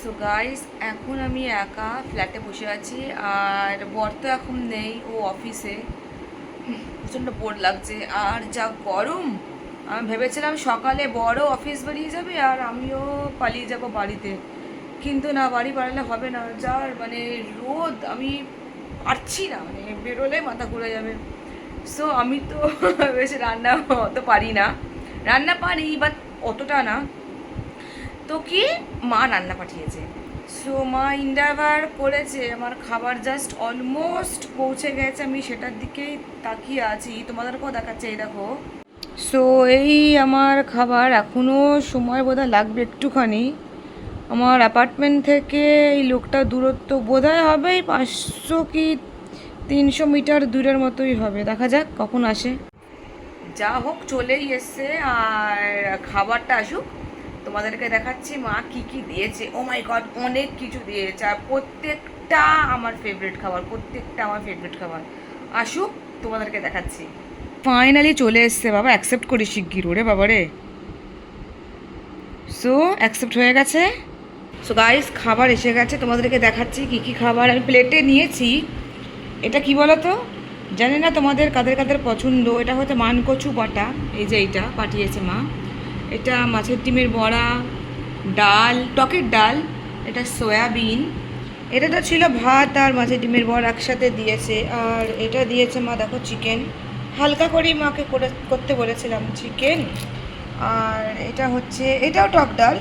So guys, এখন আমি একা ফ্ল্যাটে বসে আছি। আর বর তো এখন নেই, ও অফিসে। প্রচণ্ড বোর লাগছে আর যা গরম। আমি ভেবেছিলাম সকালে বড় অফিস বেরিয়ে যাবে আর আমিও পালিয়ে যাব বাড়িতে, কিন্তু না, বাড়ি পালালে হবে না। যার মানে রোদ, আমি পারছি না, মানে বেরোলে মাথা ঘুরে যাবে। সো আমি তো বেশি রান্না অত পারি না, রান্না পারি বাট অতটা না। তো কি, মা রান্না পাঠিয়েছে। সো মা ইন্ডাইভার করেছে, আমার খাবার জাস্ট অলমোস্ট পৌঁছে গেছে। আমি সেটার দিকেই তাকিয়ে আছি, তোমাদেরকেও দেখাচ্ছে, এই দেখো। সো এই আমার খাবার, এখনও সময় বোধহয় লাগবে একটুখানি। আমার অ্যাপার্টমেন্ট থেকে এই লোকটা দূরত্ব বোধহয় হবে 500 কি 300 মিটার দূরের মতোই হবে, দেখা যাক কখন আসে। যা হোক চলেই এসছে, আর খাবারটা আসুক তোমাদেরকে দেখাচ্ছি মা কি কি দিয়েছে। ও মাই গড, অনেক কিছু দিয়েছে, আর প্রত্যেকটা আমার ফেভারিট খাবার, প্রত্যেকটা আমার ফেভারিট খাবার। আসুক তোমাদেরকে দেখাচ্ছি। ফাইনালি চলে এসছে বাবা, অ্যাকসেপ্ট করি শিগগির। ওরে বাবা রে, সো অ্যাকসেপ্ট হয়ে গেছে। সো গাইস, খাবার এসে গেছে, তোমাদেরকে দেখাচ্ছি কি কি খাবার আমি প্লেটে নিয়েছি। এটা কি বলো তো, জানি না তোমাদের কাদের কাদের পছন্দ। এটা হচ্ছে মানকচু বাটা, এই যে এইটা পাঠিয়েছে মা। এটা মাছের ডিমের বড়া, ডাল, টকের ডাল, এটা সয়াবিন। এটা তো ছিল ভাত আর মাছের ডিমের বড়া একসাথে দিয়েছে। আর এটা দিয়েছে মা, দেখো চিকেন, হালকা করেই মাকে করতে বলেছিলাম চিকেন। আর এটা হচ্ছে, এটাও টক ডাল।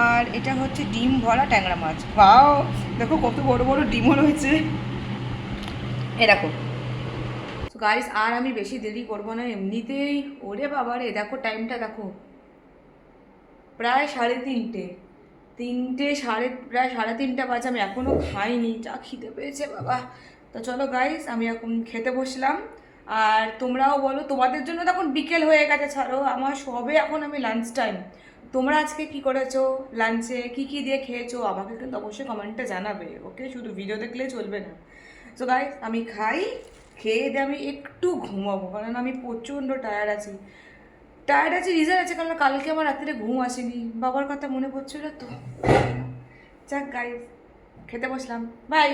আর এটা হচ্ছে ডিম ভরা ট্যাংরা মাছ। বাও, দেখো কত বড় বড় ডিমও রয়েছে, এরকম। তো গাইস, আর আমি বেশি দেরি করবো না এমনিতেই। ওরে বাবা রে, দেখো টাইমটা দেখো, প্রায় 3:30। প্রায় 3:30 বাজে, আমি এখনও খাইনি, যা খিদে পেয়েছে বাবা। তো চলো গাইস, আমি এখন খেতে বসলাম। আর তোমরাও বলো, তোমাদের জন্য তখন বিকেল হয়ে গেছে, ছাড়ো, আমার সবে এখন আমি লাঞ্চ টাইম। তোমরা আজকে কি করেছো, লাঞ্চে কি কি দিয়ে খেয়েছো আমাকে কিন্তু অবশ্যই কমেন্টে জানাবে, ওকে? শুধু ভিডিও দেখলেই চলবে না। সো গাইস, আমি খাই, খেয়ে দিয়ে আমি একটু ঘুমাবো, কারণ আমি প্রচণ্ড টায়ার্ড আছি। টায়ার্ড আছে, রিজন আছে, কারণ কালকে আমার রাত্রে ঘুম আসেনি, বাবার কথা মনে পড়ছিল তো। যাক গাইস, খেতে বসলাম, বাই।